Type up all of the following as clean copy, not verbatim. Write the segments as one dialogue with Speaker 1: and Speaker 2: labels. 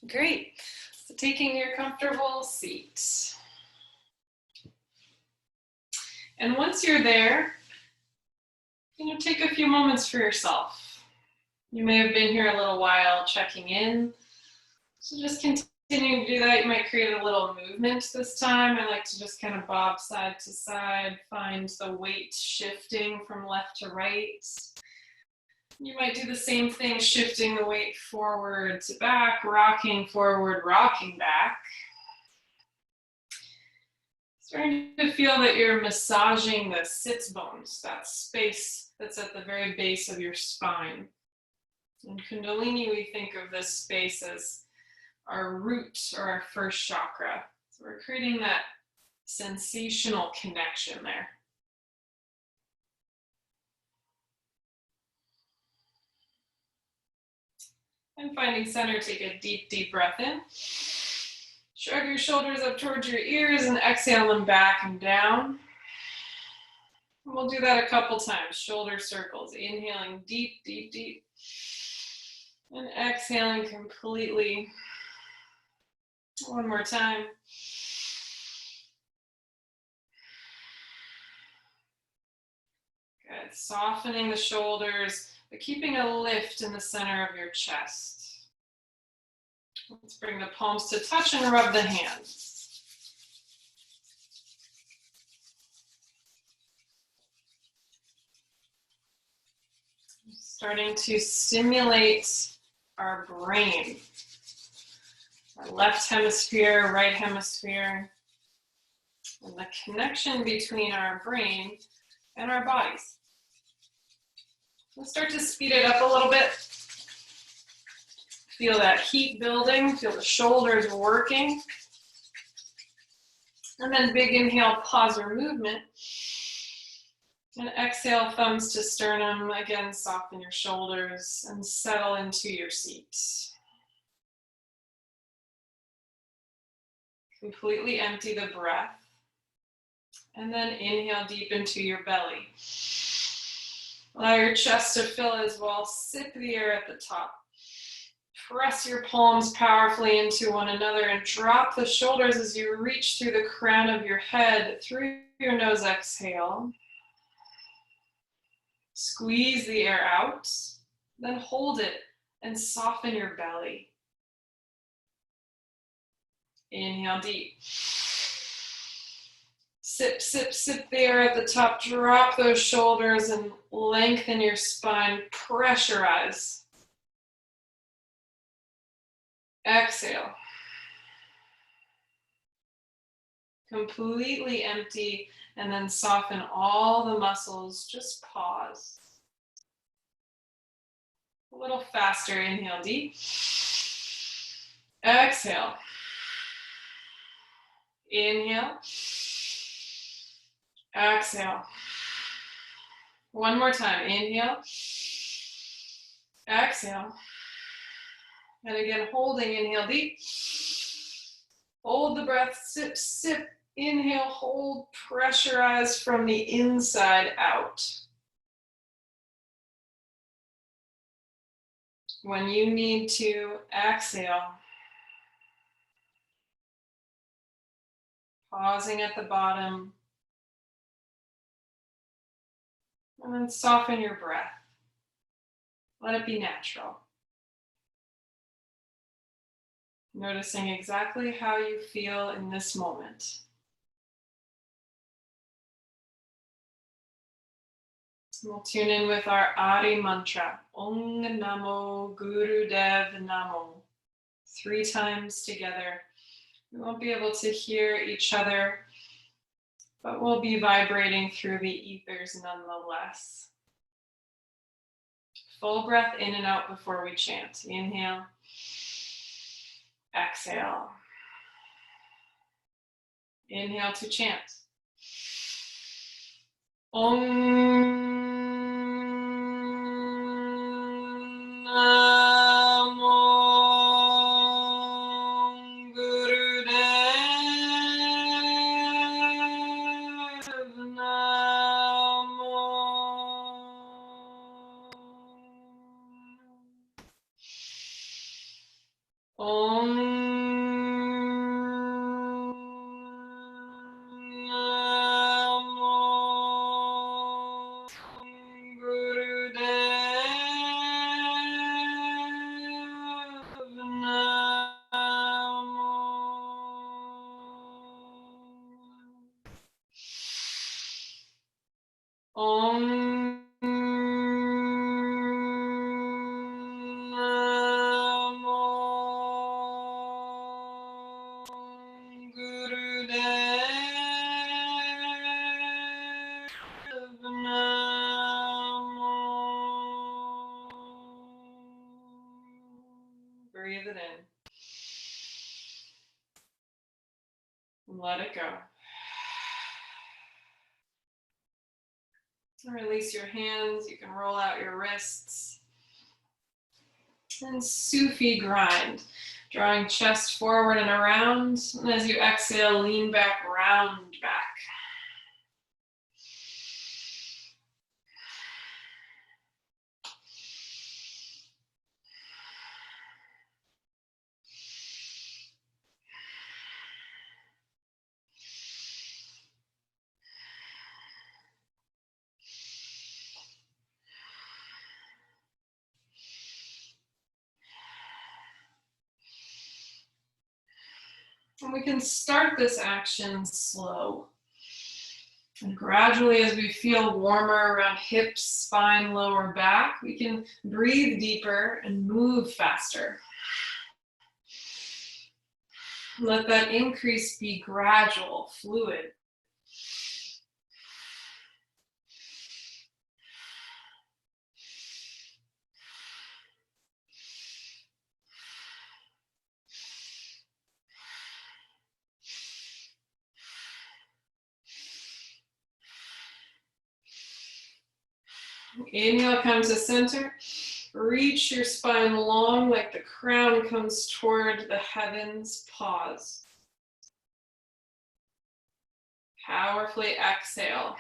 Speaker 1: Great. So taking your comfortable seat. And once you're there, take a few moments for yourself. You may have been here a little while checking in. So just continuing to do that. You might create a little movement this time. I like to just kind of bob side to side, find the weight shifting from left to right. You might do the same thing, shifting the weight forward to back, rocking forward, rocking back. Starting to feel that you're massaging the sits bones, that space that's at the very base of your spine. In Kundalini, we think of this space as our root or our first chakra. So we're creating that sensational connection there. And finding center, take a deep, deep breath in. Shrug your shoulders up towards your ears and exhale them back and down. And we'll do that a couple times. Shoulder circles, inhaling deep, deep, deep. And exhaling completely. One more time. Good. Softening the shoulders, but keeping a lift in the center of your chest. Let's bring the palms to touch and rub the hands. Starting to stimulate our brain. Our left hemisphere, right hemisphere, and the connection between our brain and our bodies. We'll start to speed it up a little bit. Feel that heat building, feel the shoulders working. And then big inhale, pause your movement. And exhale, thumbs to sternum. Again, soften your shoulders and settle into your seat. Completely empty the breath. And then inhale deep into your belly. Allow your chest to fill as well. Sip the air at the top. Press your palms powerfully into one another and drop the shoulders as you reach through the crown of your head. Through your nose, exhale. Squeeze the air out. Then hold it and soften your belly. Inhale deep. Sip, sip, sip the air at the top. Drop those shoulders and lengthen your spine. Pressurize. Exhale. Completely empty and then soften all the muscles. Just pause. A little faster. Inhale deep. Exhale. Inhale. Exhale. One more time. Inhale. Exhale. And again, holding. Inhale deep. Hold the breath. Sip, sip. Inhale, hold. Pressurize from the inside out. When you need to, exhale. Pausing at the bottom. And then soften your breath. Let it be natural. Noticing exactly how you feel in this moment. We'll tune in with our Adi mantra. Om Namo Guru Dev Namo. 3 times together. We won't be able to hear each other, but we'll be vibrating through the ethers nonetheless. Full breath in and out before we chant. Inhale. Exhale. Inhale to chant. Om Namo Guru Dev Namo. Om Namo Gurudev Namo. Om Namo Gurudev Namo. Breathe it in. Let it go. Release your hands. You can roll out your wrists. And Sufi grind, drawing chest forward and around. And as you exhale, lean back, round back. And we can start this action slow. And gradually, as we feel warmer around hips, spine, lower back, we can breathe deeper and move faster. Let that increase be gradual, fluid. Inhale, come to center. Reach your spine long like the crown comes toward the heavens. Pause. Powerfully exhale.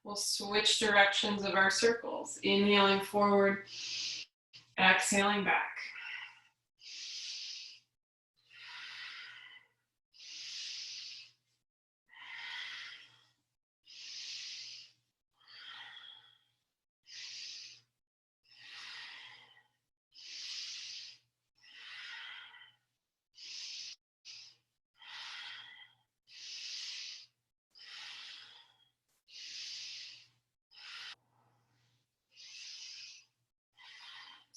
Speaker 1: We'll switch directions of our circles. Inhaling forward, exhaling back.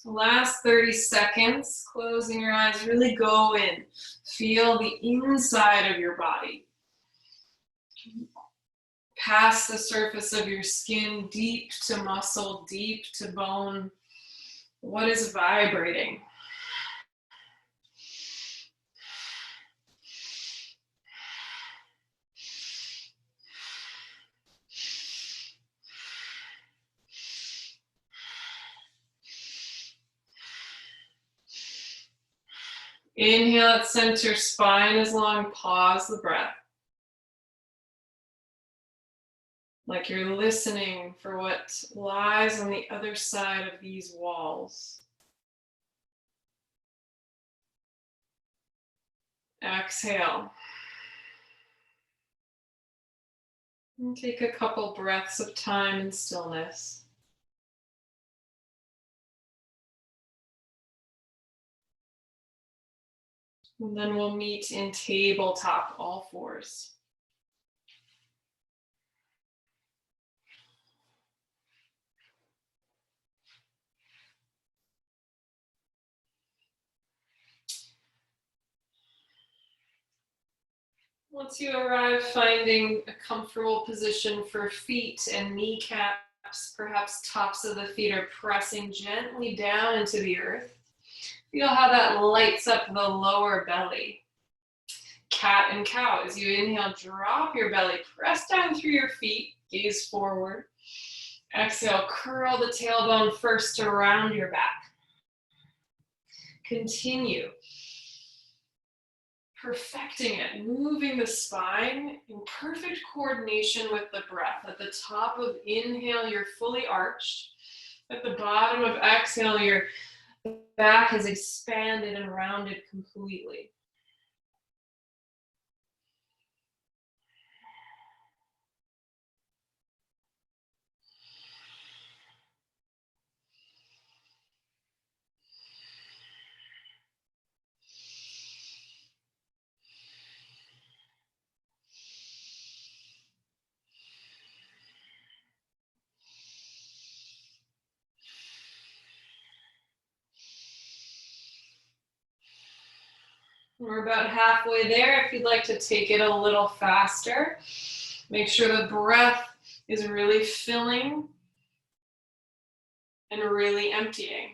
Speaker 1: Last 30 seconds, closing your eyes, really go in. Feel the inside of your body. Past the surface of your skin, deep to muscle, deep to bone. What is vibrating? Inhale at center, spine is long, pause the breath. Like you're listening for what lies on the other side of these walls. Exhale. And take a couple breaths of time in stillness. And then we'll meet in tabletop, all fours. Once you arrive, finding a comfortable position for feet and kneecaps, perhaps tops of the feet are pressing gently down into the earth. Feel how that lights up the lower belly. Cat and cow. As you inhale, drop your belly, press down through your feet, gaze forward. Exhale, curl the tailbone first to round your back. Continue. Perfecting it, moving the spine in perfect coordination with the breath. At the top of inhale, you're fully arched. At the bottom of exhale, you're The back is expanded and rounded completely. We're about halfway there. If you'd like to take it a little faster, make sure the breath is really filling and really emptying.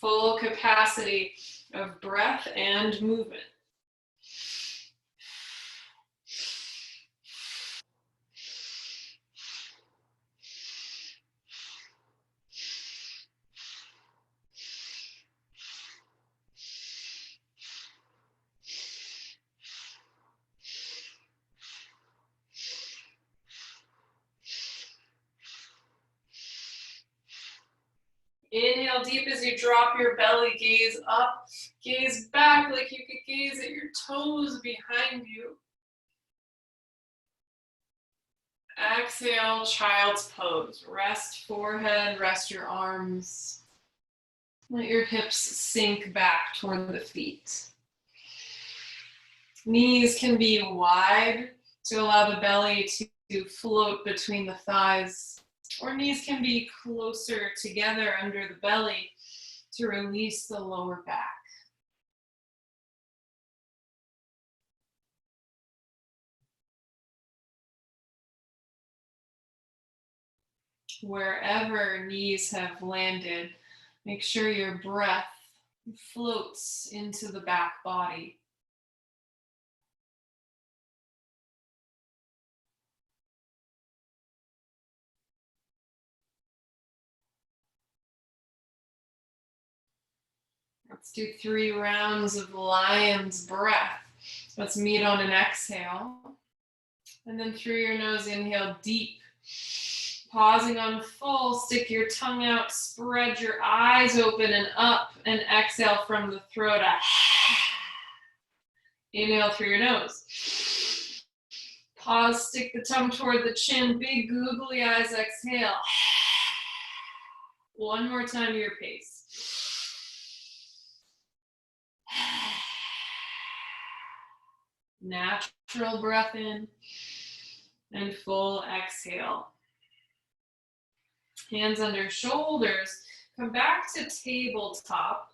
Speaker 1: Full capacity of breath and movement. Inhale deep as you drop your belly, gaze up, gaze back like you could gaze at your toes behind you. Exhale, child's pose. Rest forehead, rest your arms. Let your hips sink back toward the feet. Knees can be wide to allow the belly to float between the thighs. Or knees can be closer together under the belly to release the lower back. Wherever knees have landed, make sure your breath floats into the back body. Let's do 3 rounds of lion's breath. Let's meet on an exhale. And then through your nose, inhale deep. Pausing on full, stick your tongue out, spread your eyes open and up, and exhale from the throat. Inhale through your nose. Pause, stick the tongue toward the chin, big googly eyes, exhale. One more time, your pace. Natural breath in and full exhale. Hands under shoulders. Come back to tabletop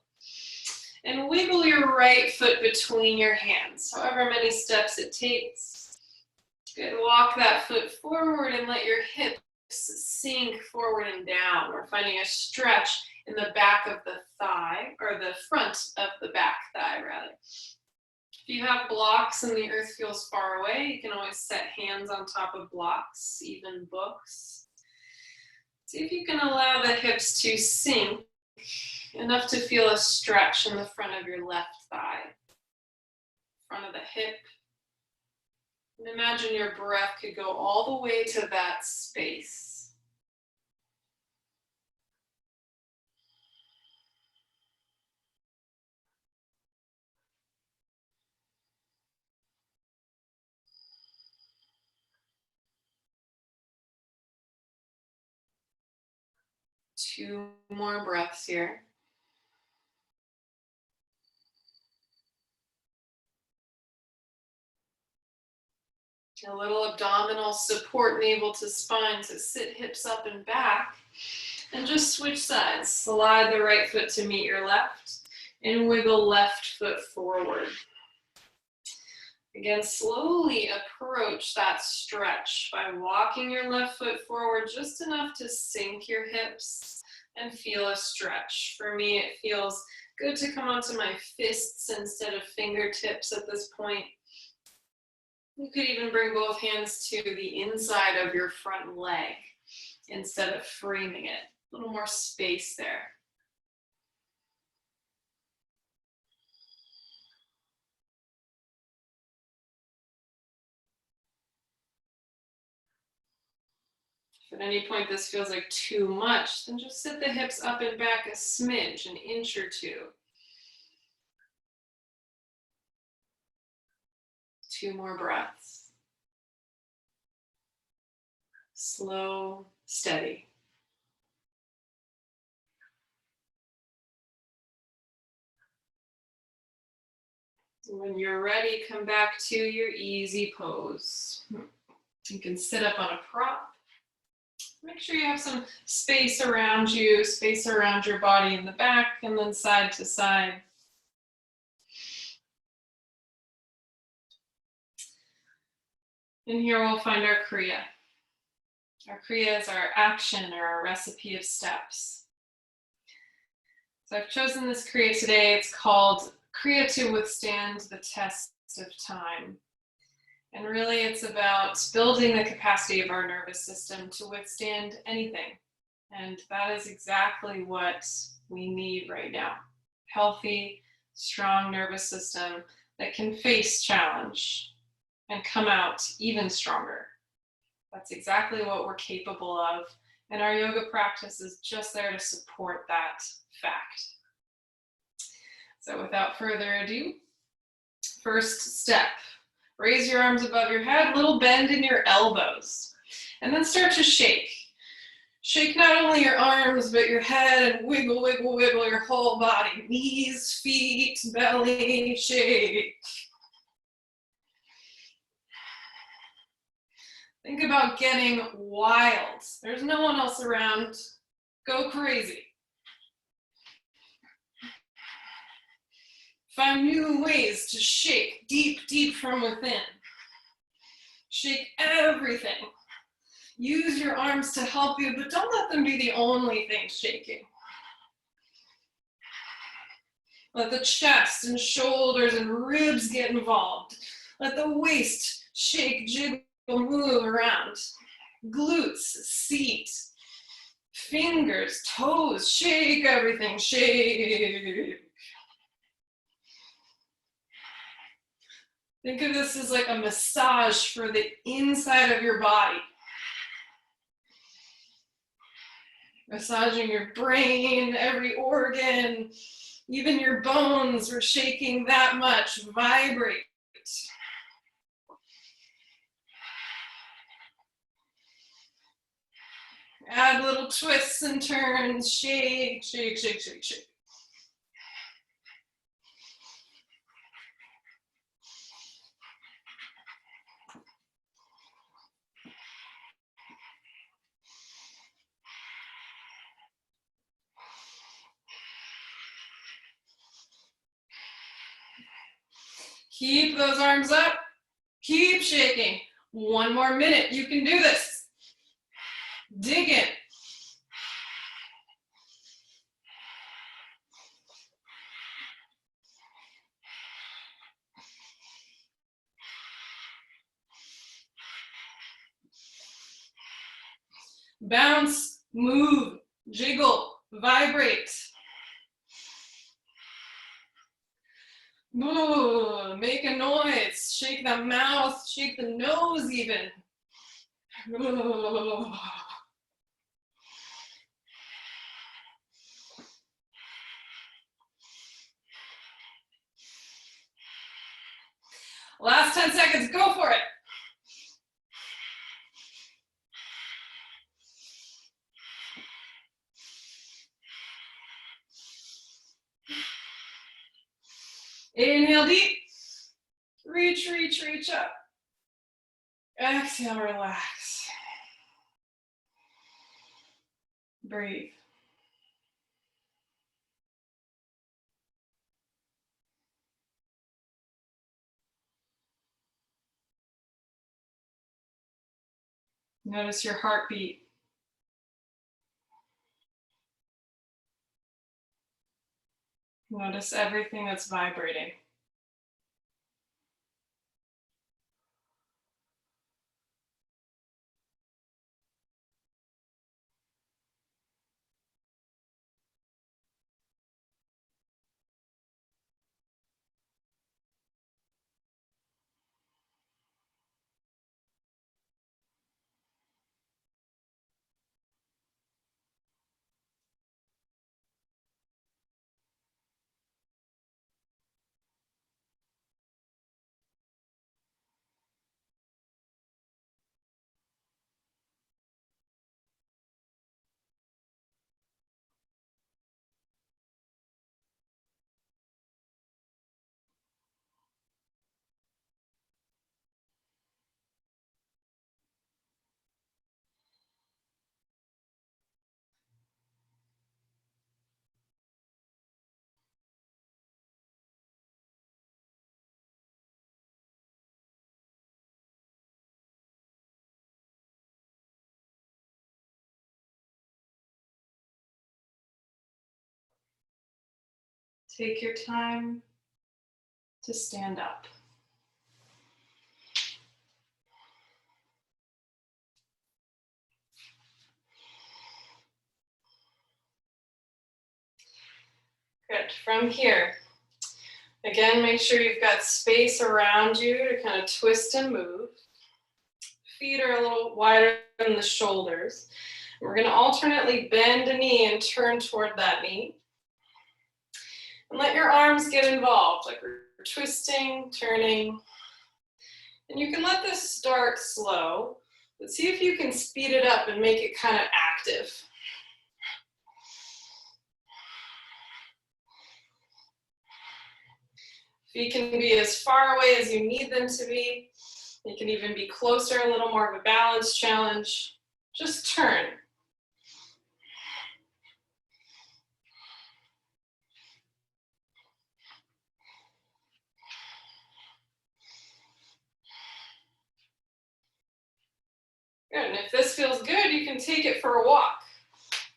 Speaker 1: and wiggle your right foot between your hands, however many steps it takes. Good. Walk that foot forward and let your hips sink forward and down. We're finding a stretch in the back of the thigh, or the front of the back thigh, rather. If you have blocks and the earth feels far away, you can always set hands on top of blocks, even books. See if you can allow the hips to sink enough to feel a stretch in the front of your left thigh, front of the hip. And imagine your breath could go all the way to that space. Two more breaths here. A little abdominal support, navel to spine, so sit hips up and back. And just switch sides. Slide the right foot to meet your left and wiggle left foot forward. Again, slowly approach that stretch by walking your left foot forward just enough to sink your hips and feel a stretch. For me, it feels good to come onto my fists instead of fingertips at this point. You could even bring both hands to the inside of your front leg instead of framing it. A little more space there. If at any point this feels like too much, then just sit the hips up and back a smidge, an inch or two. 2 more breaths. Slow, steady. When you're ready, come back to your easy pose. You can sit up on a prop. Make sure you have some space around you, space around your body in the back, and then side to side. And here we'll find our Kriya. Our Kriya is our action or our recipe of steps. So I've chosen this Kriya today. It's called Kriya to withstand the test of time. And really it's about building the capacity of our nervous system to withstand anything. And that is exactly what we need right now. Healthy, strong nervous system that can face challenge and come out even stronger. That's exactly what we're capable of. And our yoga practice is just there to support that fact. So without further ado, first step, raise your arms above your head, little bend in your elbows, and then start to shake. Shake not only your arms, but your head, and wiggle, wiggle, wiggle your whole body. Knees, feet, belly, shake. Think about getting wild. There's no one else around. Go crazy. Find new ways to shake deep, deep from within. Shake everything. Use your arms to help you, but don't let them be the only thing shaking. Let the chest and shoulders and ribs get involved. Let the waist shake, jiggle, move around. Glutes, seat, fingers, toes, shake everything, shake. Think of this as like a massage for the inside of your body. Massaging your brain, every organ, even your bones. We're shaking that much. Vibrate. Add little twists and turns. Shake, shake, shake, shake, shake. Keep those arms up. Keep shaking. 1 more minute. You can do this. Dig in. Bounce, move, jiggle, vibrate. Ooh, make a noise. Shake the mouth, shake the nose even. Ooh. Last 10 seconds, go for it. Inhale deep. Reach, reach, reach up. Exhale, relax. Breathe. Notice your heartbeat. Notice everything that's vibrating. Take your time to stand up. Good. From here, again, make sure you've got space around you to kind of twist and move. Feet are a little wider than the shoulders. We're going to alternately bend a knee and turn toward that knee. And let your arms get involved, like we're twisting, turning. And you can let this start slow, but see if you can speed it up and make it kind of active. Feet can be as far away as you need them to be. They can even be closer, a little more of a balance challenge. Just turn. Good, and if this feels good, you can take it for a walk.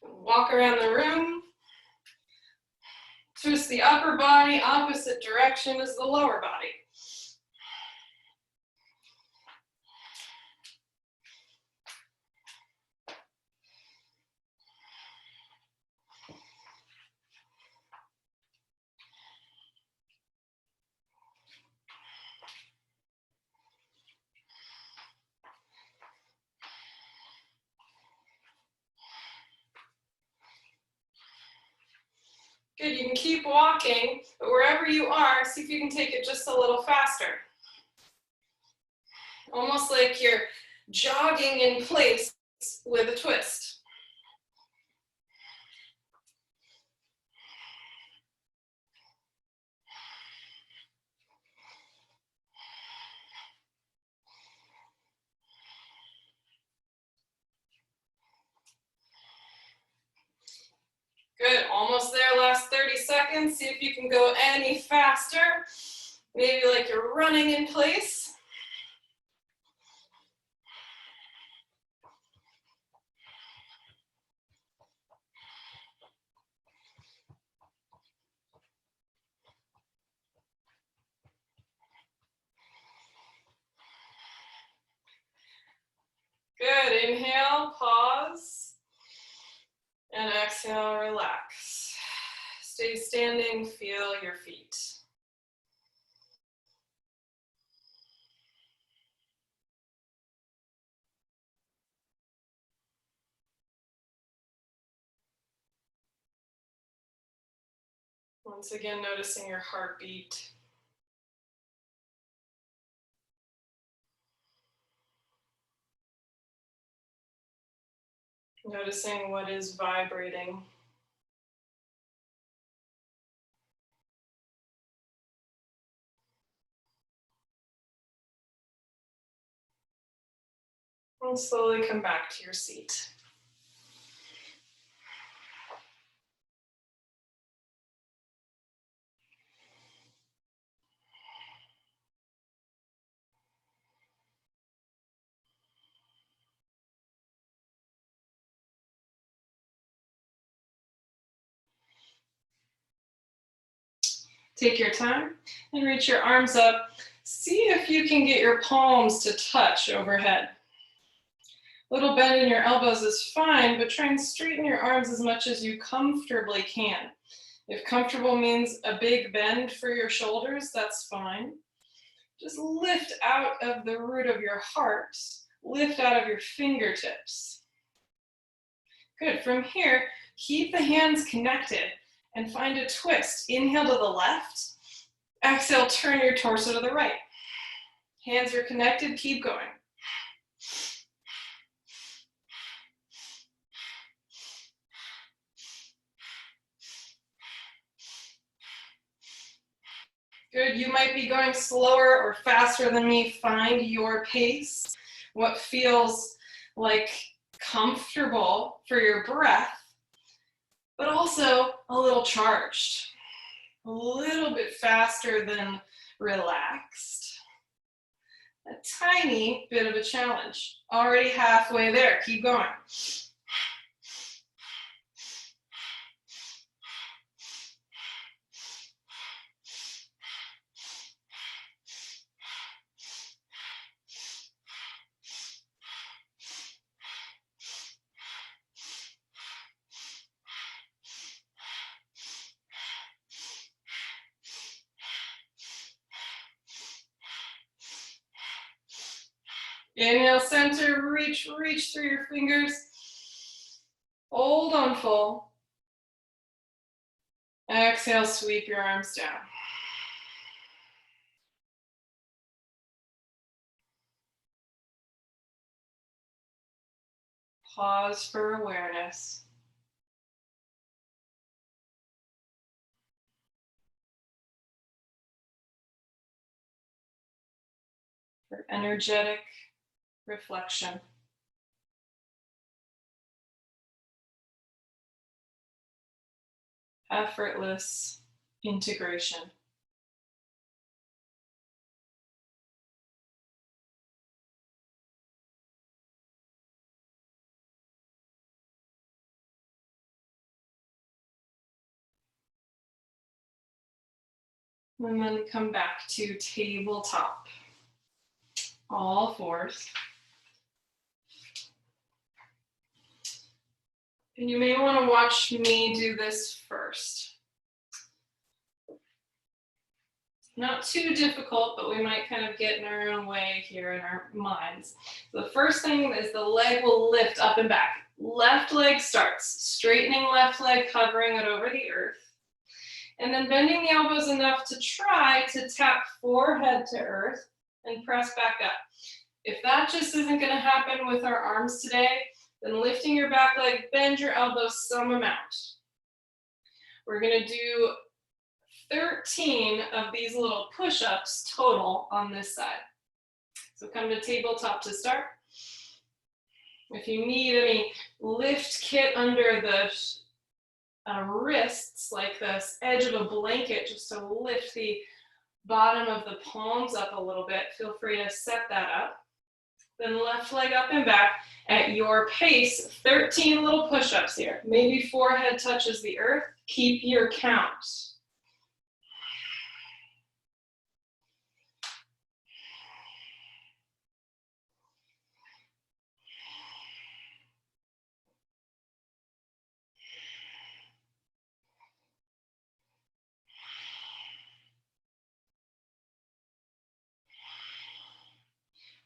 Speaker 1: Walk around the room. Twist the upper body, opposite direction as the lower body. Good, you can keep walking, but wherever you are, see if you can take it just a little faster. Almost like you're jogging in place with a twist. Good, almost there, last 30 seconds. See if you can go any faster. Maybe like you're running in place. Good, inhale, pause, and exhale, relax. Stay standing, feel your feet. Once again, noticing your heartbeat. Noticing what is vibrating. And slowly come back to your seat. Take your time and reach your arms up. See if you can get your palms to touch overhead. A little bend in your elbows is fine, but try and straighten your arms as much as you comfortably can. If comfortable means a big bend for your shoulders, that's fine. Just lift out of the root of your heart. Lift out of your fingertips. Good, from here, keep the hands connected and find a twist. Inhale to the left. Exhale, turn your torso to the right. Hands are connected, keep going. Good, you might be going slower or faster than me. Find your pace. What feels like comfortable for your breath, but also a little charged. A little bit faster than relaxed. A tiny bit of a challenge. Already halfway there, keep going. Inhale, center, reach through your fingers. Hold on full. Exhale, sweep your arms down. Pause for awareness. For energetic reflection. Effortless integration. And then come back to tabletop. All fours. And you may want to watch me do this first. Not too difficult, but we might kind of get in our own way here in our minds. The first thing is the leg will lift up and back. Left leg starts, straightening left leg, hovering it over the earth. And then bending the elbows enough to try to tap forehead to earth and press back up. If that just isn't going to happen with our arms today, then lifting your back leg, bend your elbows some amount. We're going to do 13 of these little push-ups total on this side. So come to tabletop to start. If you need any lift kit under the wrists, like this edge of a blanket, just to lift the bottom of the palms up a little bit, feel free to set that up. Then left leg up and back at your pace, 13 little push-ups here. Maybe forehead touches the earth. Keep your count.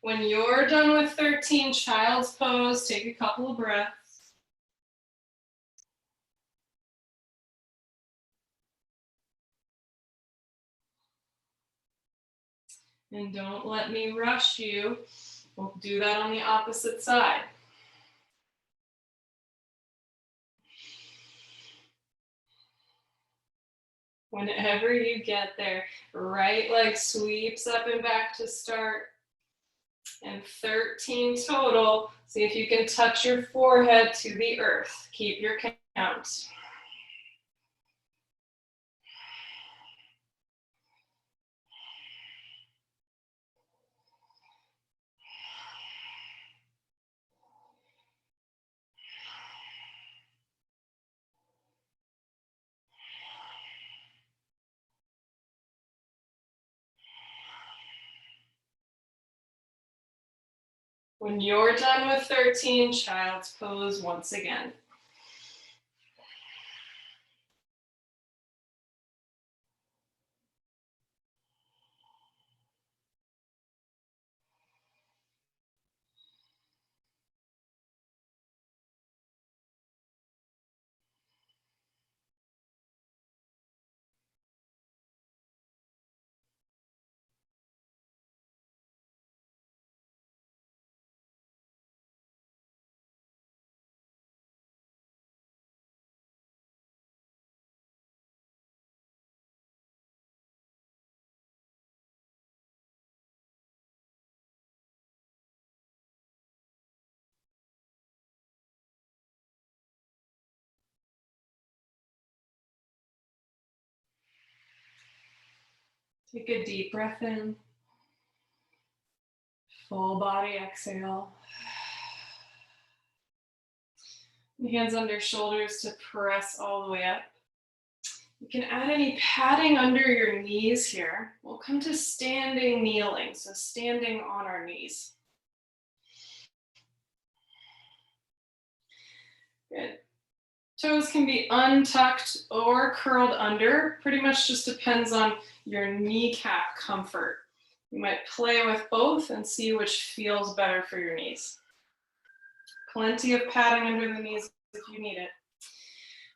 Speaker 1: When you're done with 13, child's pose, take a couple of breaths. And don't let me rush you. We'll do that on the opposite side. Whenever you get there, right leg sweeps up and back to start. And 13 total. See if you can touch your forehead to the earth. Keep your count. When you're done with 13, child's pose once again. Take a deep breath in. Full body exhale. Hands under shoulders to press all the way up. You can add any padding under your knees here. We'll come to standing kneeling, so standing on our knees. Good. Toes can be untucked or curled under. Pretty much just depends on your kneecap comfort. You might play with both and see which feels better for your knees. Plenty of padding under the knees if you need it.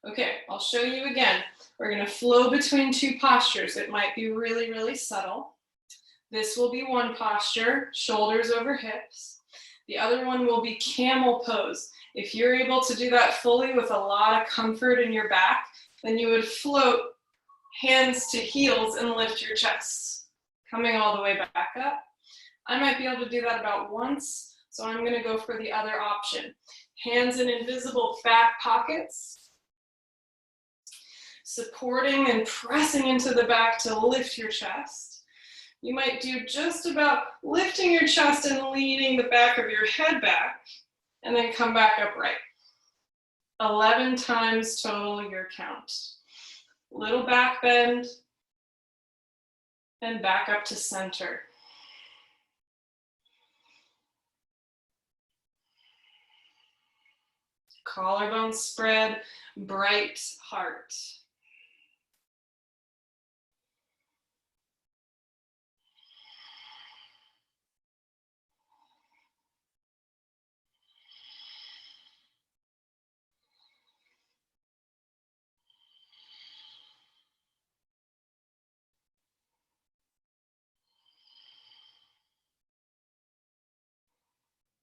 Speaker 1: Okay, I'll show you again. We're going to flow between two postures. It might be really, really subtle. This will be one posture, shoulders over hips. The other one will be camel pose. If you're able to do that fully with a lot of comfort in your back, then you would float hands to heels and lift your chest, coming all the way back up. I might be able to do that about once, so I'm going to go for the other option. Hands in invisible back pockets, supporting and pressing into the back to lift your chest. You might do just about lifting your chest and leaning the back of your head back, and then come back upright. 11 times total, your count. Little back bend, and back up to center. Collarbone spread, bright heart.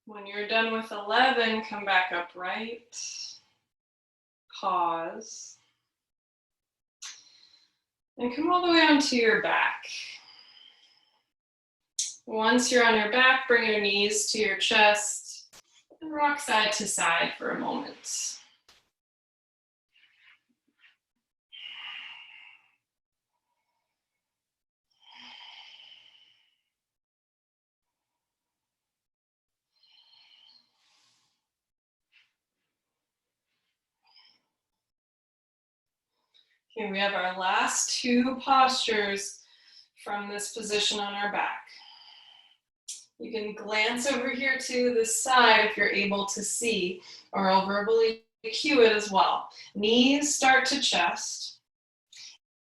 Speaker 1: When you're done with 11, come back upright. Pause. And come all the way onto your back. Once you're on your back, bring your knees to your chest and rock side to side for a moment. Okay, we have our last two postures from this position on our back. You can glance over here to the side if you're able to see, or I'll verbally cue it as well. Knees start to chest.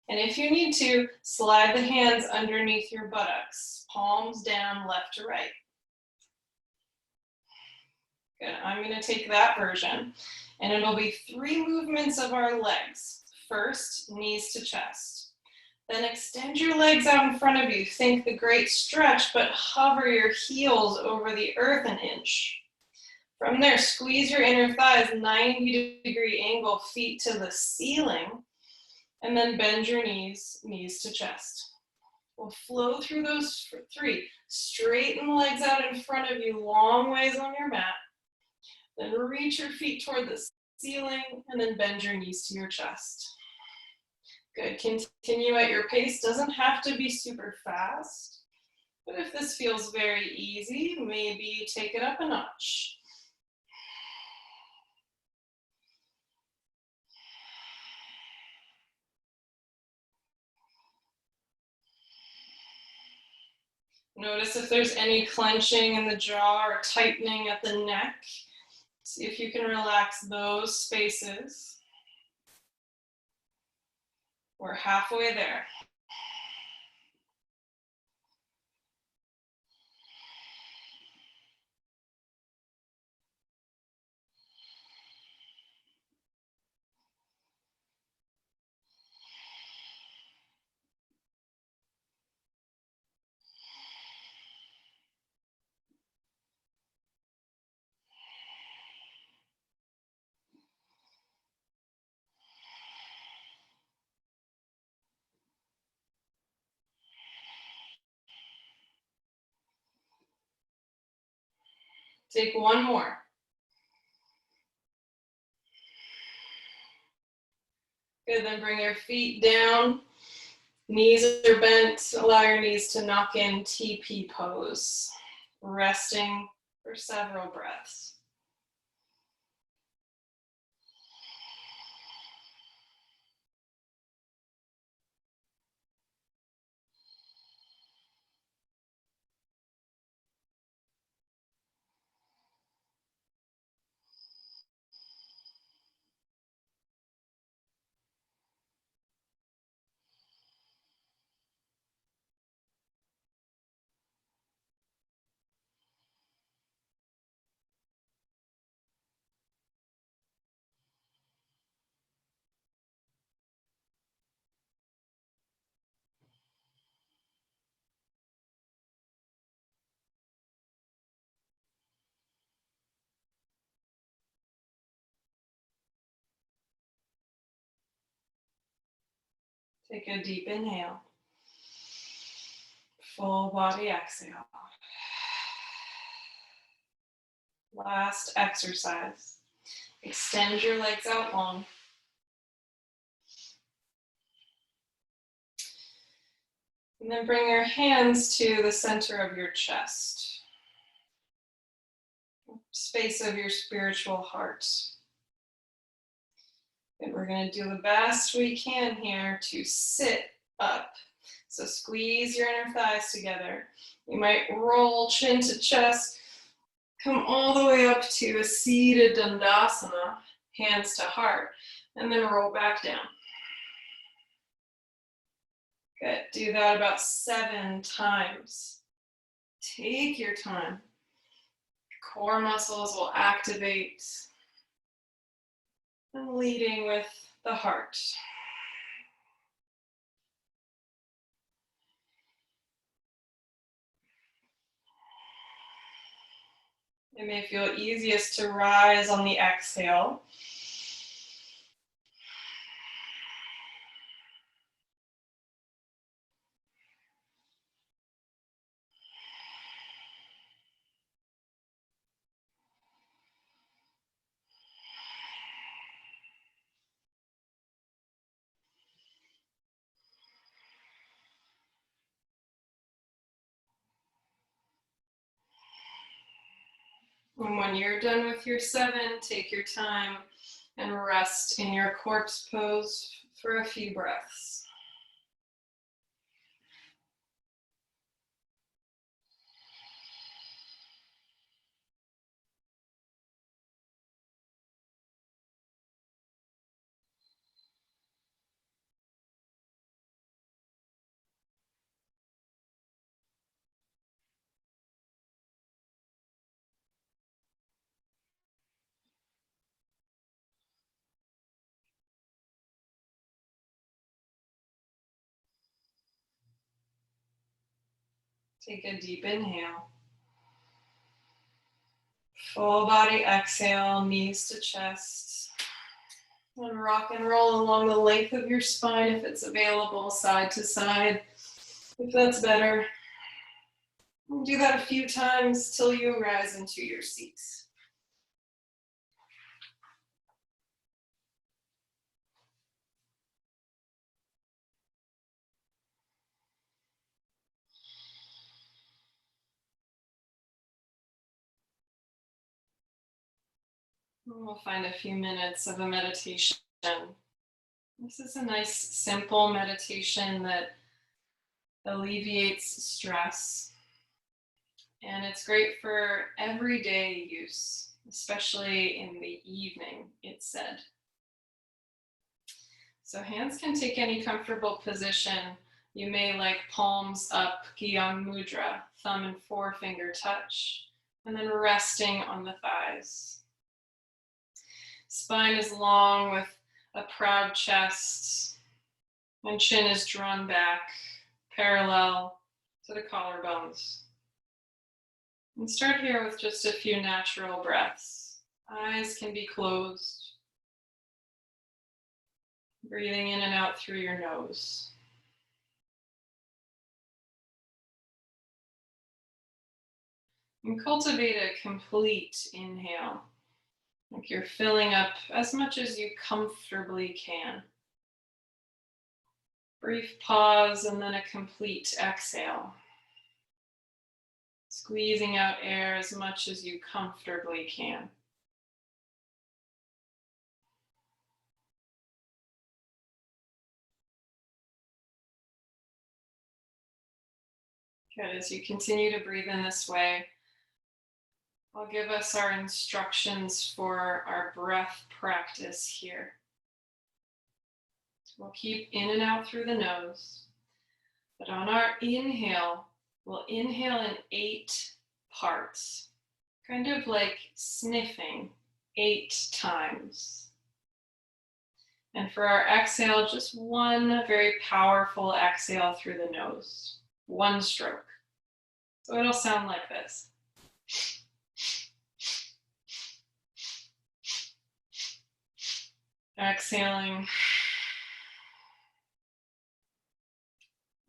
Speaker 1: And if you need to, slide the hands underneath your buttocks, palms down, left to right. Good, I'm gonna take that version, and it'll be 3 movements of our legs. First, knees to chest. Then extend your legs out in front of you. Think the great stretch, but hover your heels over the earth an inch. From there, squeeze your inner thighs, 90-degree angle, feet to the ceiling, and then bend your knees, knees to chest. We'll flow through those 3. Straighten legs out in front of you, long ways on your mat. Then reach your feet toward the ceiling, and then bend your knees to your chest. Good, continue at your pace. Doesn't have to be super fast, but if this feels very easy, maybe take it up a notch. Notice if there's any clenching in the jaw or tightening at the neck. See if you can relax those spaces. We're halfway there. Take one more. Good, then bring your feet down. Knees are bent. Allow your knees to knock in TP pose. Resting for several breaths. Take a deep inhale. Full body exhale. Last exercise. Extend your legs out long. And then bring your hands to the center of your chest, space of your spiritual heart. And we're going to do the best we can here to sit up. So squeeze your inner thighs together. You might roll chin to chest, come all the way up to a seated Dandasana, hands to heart, and then roll back down. Good. Do that about 7 times. Take your time. Core muscles will activate. And leading with the heart. It may feel easiest to rise on the exhale. And when you're done with your 7, take your time and rest in your corpse pose for a few breaths. Take a deep inhale. Full body exhale, knees to chest. And rock and roll along the length of your spine if it's available, side to side, if that's better. We'll do that a few times till you rise into your seats. We'll find a few minutes of a meditation. This is a nice, simple meditation that alleviates stress. And it's great for everyday use, especially in the evening, it's said. So hands can take any comfortable position. You may like palms up, Gyan Mudra, thumb and forefinger touch, and then resting on the thighs. Spine is long with a proud chest, and chin is drawn back, parallel to the collarbones. And start here with just a few natural breaths. Eyes can be closed. Breathing in and out through your nose. And cultivate a complete inhale. Like you're filling up as much as you comfortably can. Brief pause and then a complete exhale. Squeezing out air as much as you comfortably can. Good. As you continue to breathe in this way, I'll give us our instructions for our breath practice here. We'll keep in and out through the nose, but on our inhale, we'll inhale in 8 parts, kind of like sniffing 8 times. And for our exhale, just one very powerful exhale through the nose, 1 stroke. So it'll sound like this. Exhaling.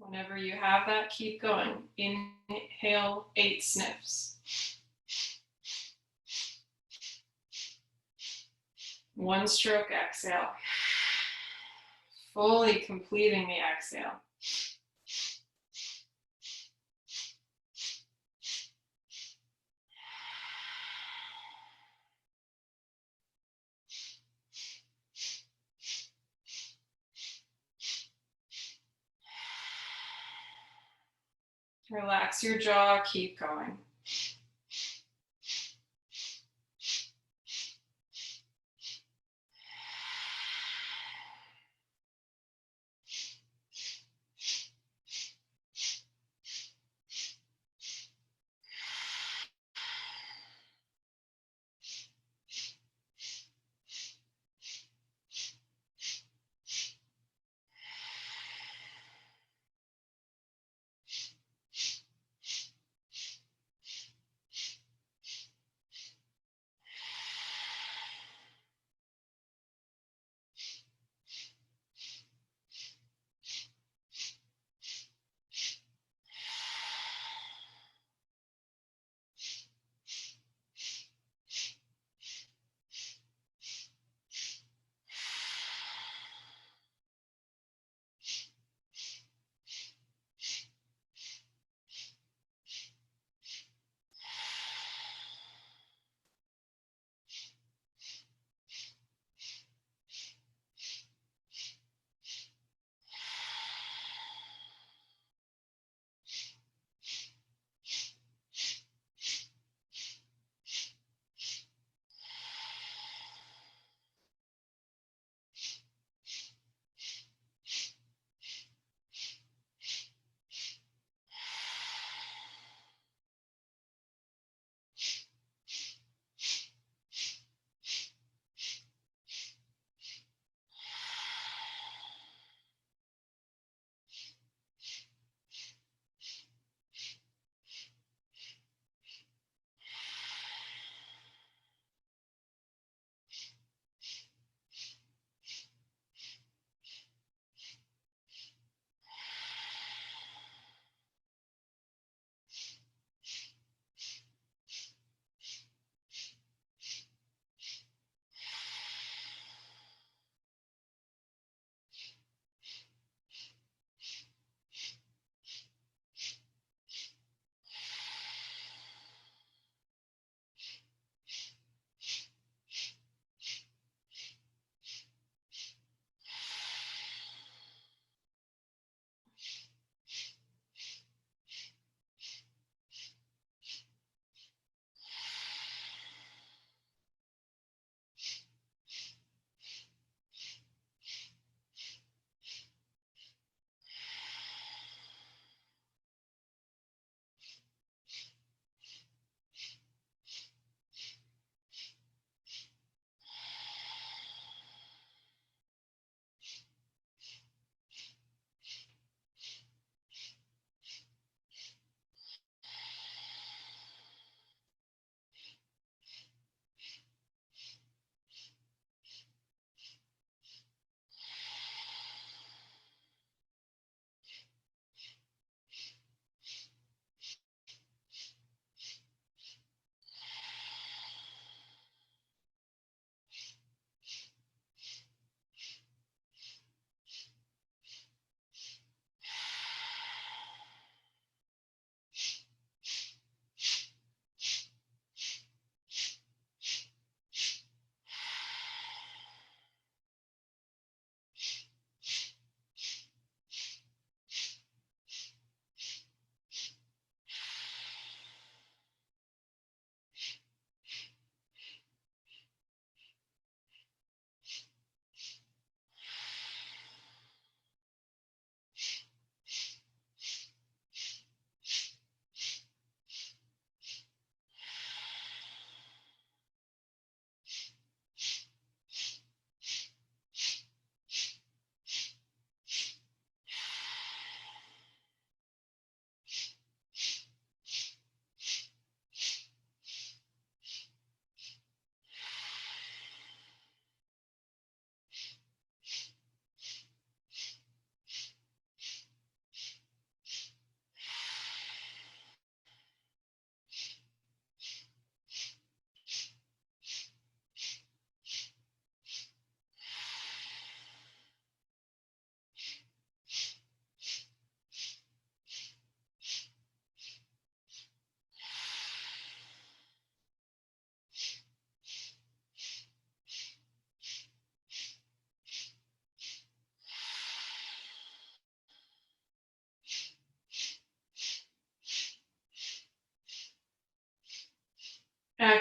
Speaker 1: Whenever you have that, keep going. Inhale 8 sniffs. 1 stroke exhale. Fully completing the exhale. Relax your jaw, keep going.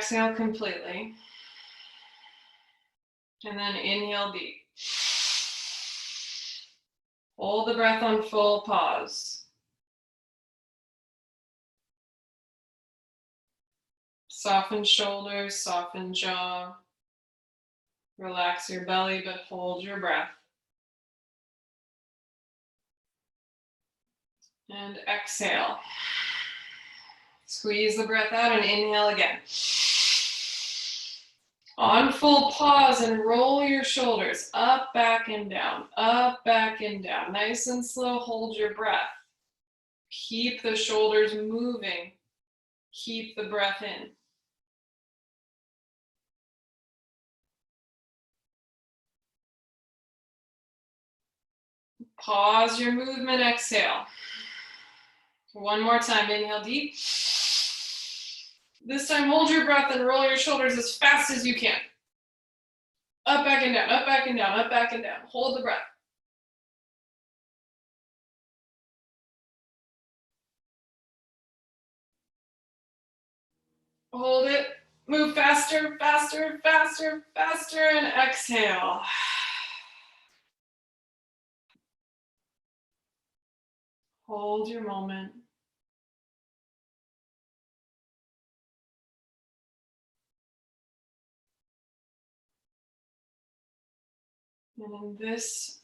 Speaker 1: exhale completely. And then inhale deep. Hold the breath on full pause. Soften shoulders, soften jaw. Relax your belly, but hold your breath. And exhale. Squeeze the breath out and inhale again. On full pause and roll your shoulders up, back, and down. Up, back, and down. Nice and slow, hold your breath. Keep the shoulders moving. Keep the breath in. Pause your movement, exhale. One more time, inhale deep. This time, hold your breath and roll your shoulders as fast as you can. Up, back, and down, up, back, and down, up, back, and down. Hold the breath. Hold it. Move faster, faster, faster, faster, and exhale. Hold your moment. And in this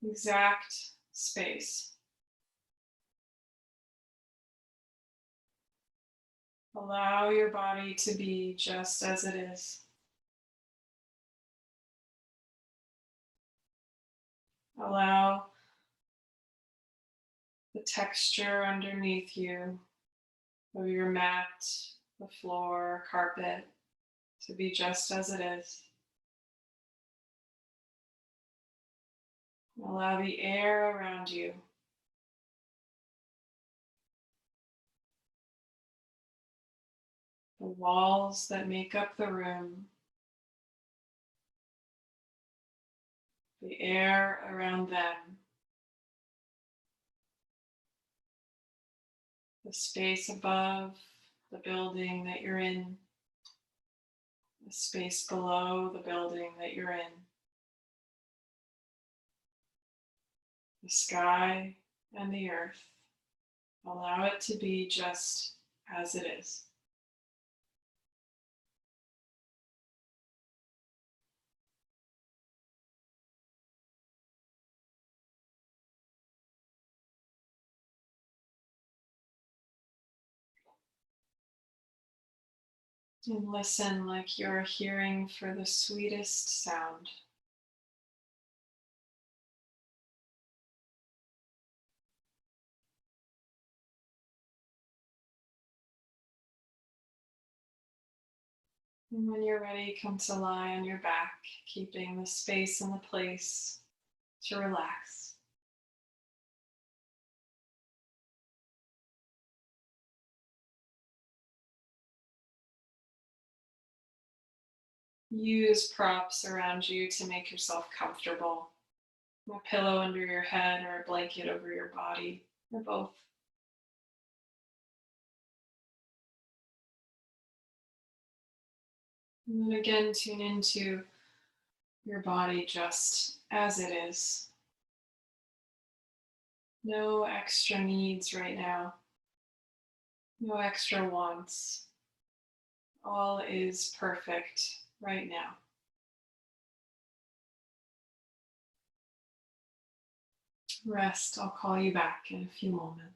Speaker 1: exact space, allow your body to be just as it is. Allow the texture underneath you of your mat, the floor, carpet, to be just as it is. Allow the air around you, the walls that make up the room, the air around them, the space above the building that you're in, the space below the building that you're in, the sky and the earth. Allow it to be just as it is. And listen like you're hearing for the sweetest sound. And when you're ready, come to lie on your back, keeping the space and the place to relax. Use props around you to make yourself comfortable. A pillow under your head or a blanket over your body, or both. And then again, tune into your body just as it is. No extra needs right now. No extra wants. All is perfect right now. Rest. I'll call you back in a few moments.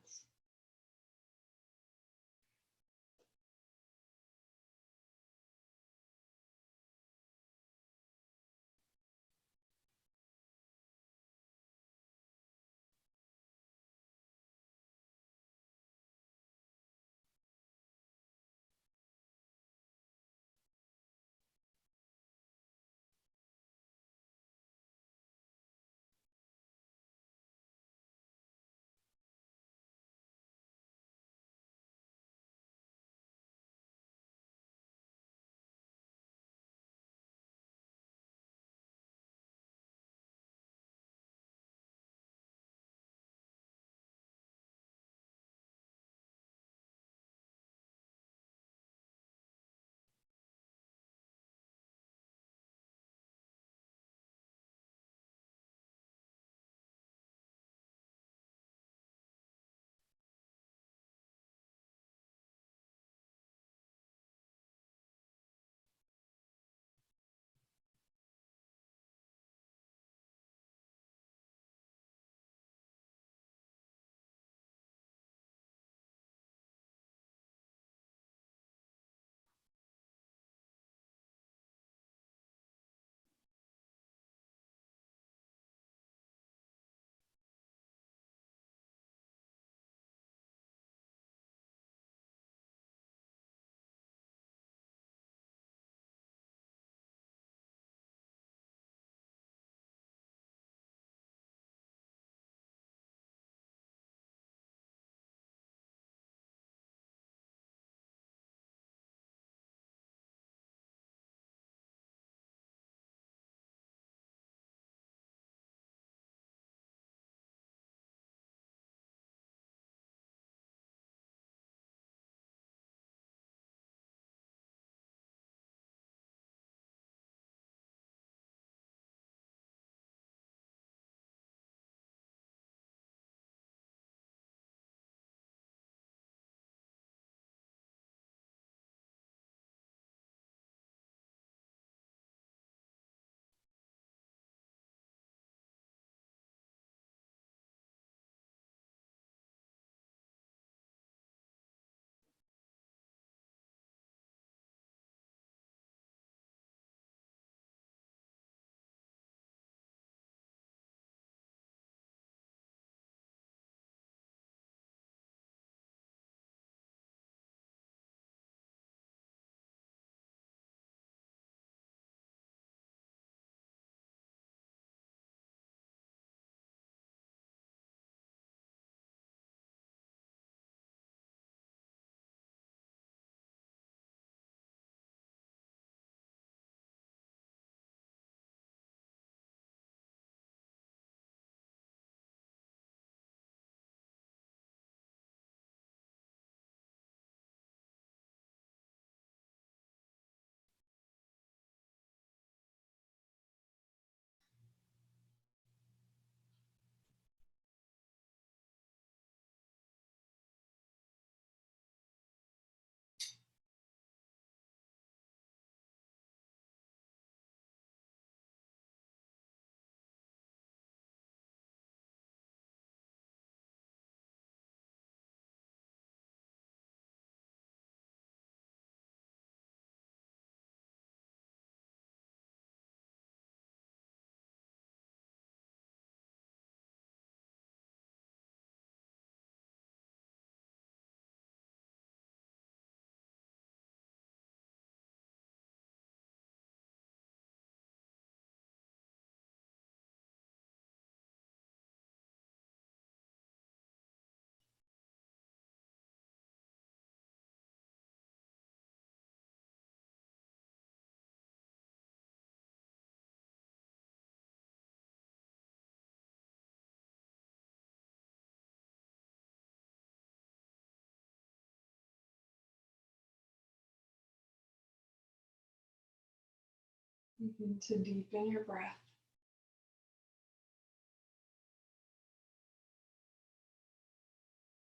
Speaker 1: Begin to deepen your breath.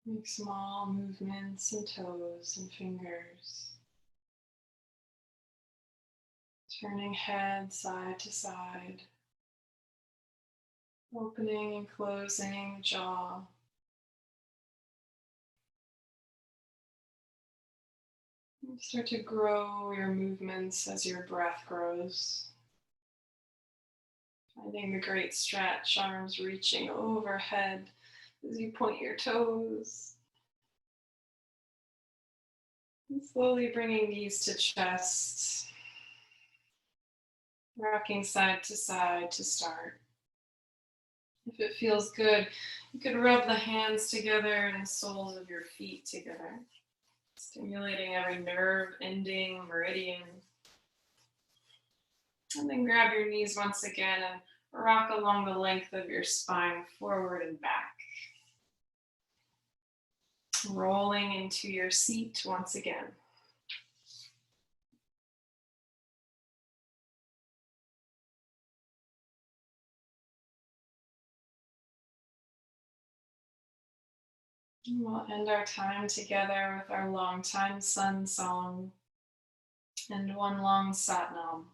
Speaker 1: Make small movements in toes and fingers. Turning head side to side. Opening and closing the jaw. And start to grow your movements as your breath grows. Finding the great stretch, arms reaching overhead as you point your toes. And slowly bringing knees to chest. Rocking side to start. If it feels good, you could rub the hands together and the soles of your feet together, stimulating every nerve, ending, meridian. And then grab your knees once again and rock along the length of your spine, forward and back. Rolling into your seat once again. And we'll end our time together with our long time sun song and one long Satnam.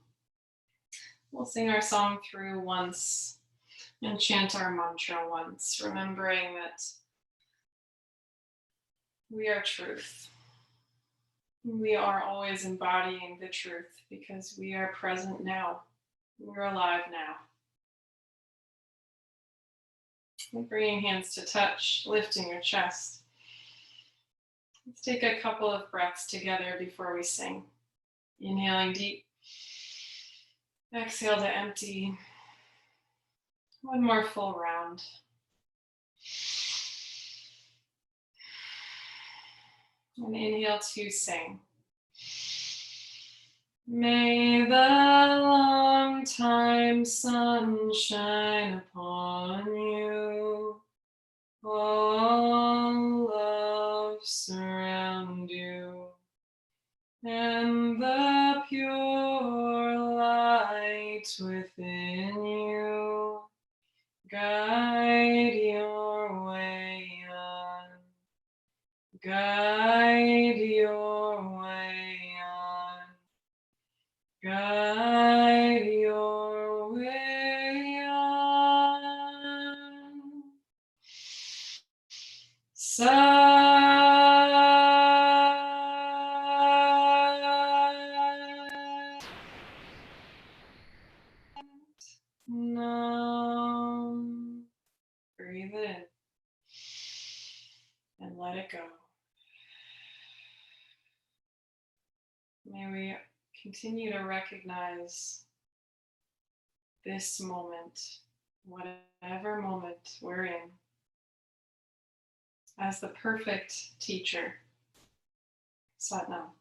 Speaker 1: We'll sing our song through once and chant our mantra once, remembering that we are truth. We are always embodying the truth because we are present now. We're alive now. And bringing hands to touch, lifting your chest. Let's take a couple of breaths together before we sing. Inhaling deep. Exhale to empty. One more full round. And inhale to sing. May the long time sun shine upon you. All love surround you. And the pure light within you guide your way on. Guide your way on. Guide your way on. Nam. Breathe in and let it go. May we continue to recognize this moment, whatever moment we're in, as the perfect teacher. Satnam.